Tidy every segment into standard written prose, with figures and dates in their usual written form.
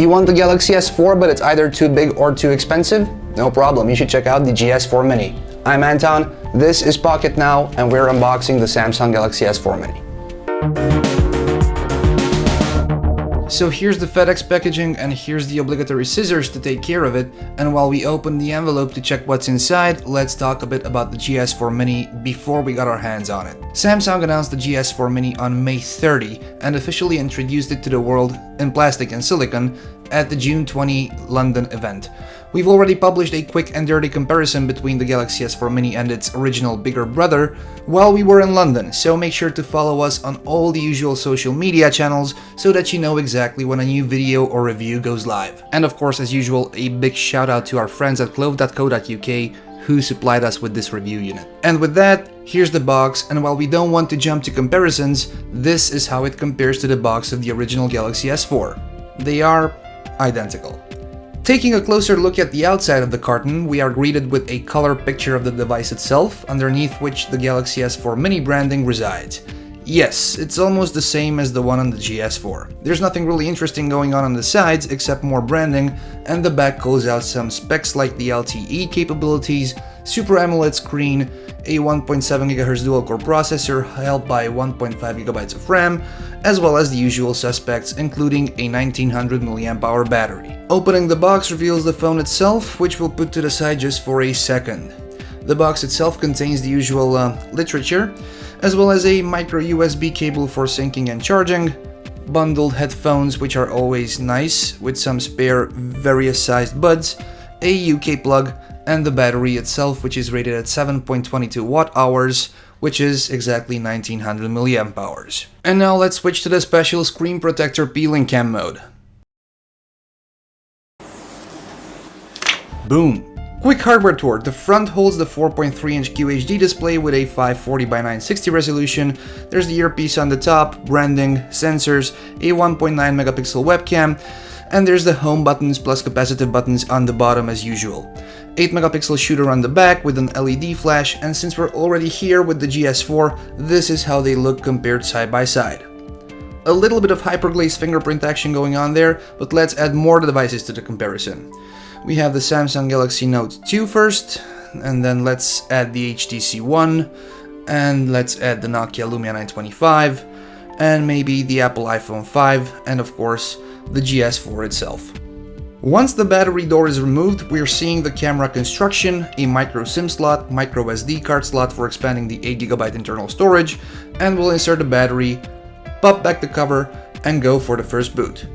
You want the Galaxy S4 but it's either too big or too expensive? No problem, you should check out the GS4 Mini. I'm Anton, this is Pocket Now, and we're unboxing the Samsung Galaxy S4 Mini. So here's the FedEx packaging and here's the obligatory scissors to take care of it, and while we open the envelope to check what's inside, let's talk a bit about the GS4 Mini before we got our hands on it. Samsung announced the GS4 Mini on May 30 and officially introduced it to the world in plastic and silicon at the June 20 London event. We've already published a quick and dirty comparison between the Galaxy S4 Mini and its original bigger brother while we were in London, so make sure to follow us on all the usual social media channels so that you know exactly when a new video or review goes live. And of course, as usual, a big shout out to our friends at clove.co.uk who supplied us with this review unit. And with that, here's the box, and while we don't want to jump to comparisons, this is how it compares to the box of the original Galaxy S4. They are identical. Taking a closer look at the outside of the carton, we are greeted with a color picture of the device itself, underneath which the Galaxy S4 Mini branding resides. Yes, it's almost the same as the one on the GS4. There's nothing really interesting going on the sides except more branding, and the back calls out some specs like the LTE capabilities, Super AMOLED screen, a 1.7 GHz dual-core processor held by 1.5 GB of RAM, as well as the usual suspects, including a 1900 mAh battery. Opening the box reveals the phone itself, which we'll put to the side just for a second. The box itself contains the usual literature, as well as a micro USB cable for syncing and charging, bundled headphones which are always nice, with some spare various sized buds, a UK plug, and the battery itself, which is rated at 7.22 Wh, which is exactly 1900 mAh. And now let's switch to the special screen protector peeling cam mode. Boom! Quick hardware tour. The front holds the 4.3-inch QHD display with a 540 by 960 resolution. There's the earpiece on the top, branding, sensors, a 1.9 megapixel webcam, and there's the home buttons plus capacitive buttons on the bottom as usual. 8 megapixel shooter on the back with an LED flash, and since we're already here with the GS4, this is how they look compared side by side. A little bit of hyperglaze fingerprint action going on there, but let's add more devices to the comparison. We have the Samsung Galaxy Note 2 first, and then let's add the HTC One, and let's add the Nokia Lumia 925, and maybe the Apple iPhone 5, and of course, the GS4 itself. Once the battery door is removed, we're seeing the camera construction, a micro SIM slot, micro SD card slot for expanding the 8GB internal storage, and we'll insert the battery, pop back the cover, and go for the first boot.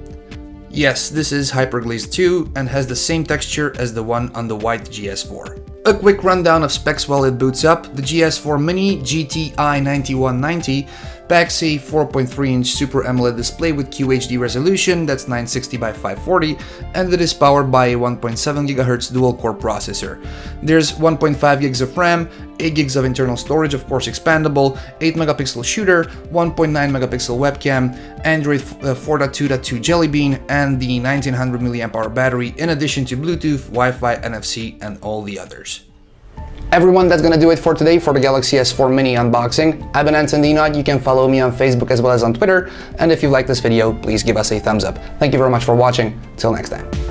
Yes, this is hyperglazed too, and has the same texture as the one on the white GS4. A quick rundown of specs while it boots up. The GS4 Mini GTI 9190 packs a 4.3-inch Super AMOLED display with QHD resolution, that's 960 by 540, and it is powered by a 1.7 GHz dual-core processor. There's 1.5 gigs of RAM, 8 gigs of internal storage, of course expandable, 8 megapixel shooter, 1.9 megapixel webcam, Android 4.2.2 Jelly Bean, and the 1900 mAh battery, in addition to Bluetooth, Wi-Fi, NFC, and all the others. Everyone, that's gonna do it for today for the Galaxy S4 Mini unboxing. I've been Anton Dinot. You can follow me on Facebook as well as on Twitter, and if you liked this video, please give us a thumbs up. Thank you very much for watching. Till next time.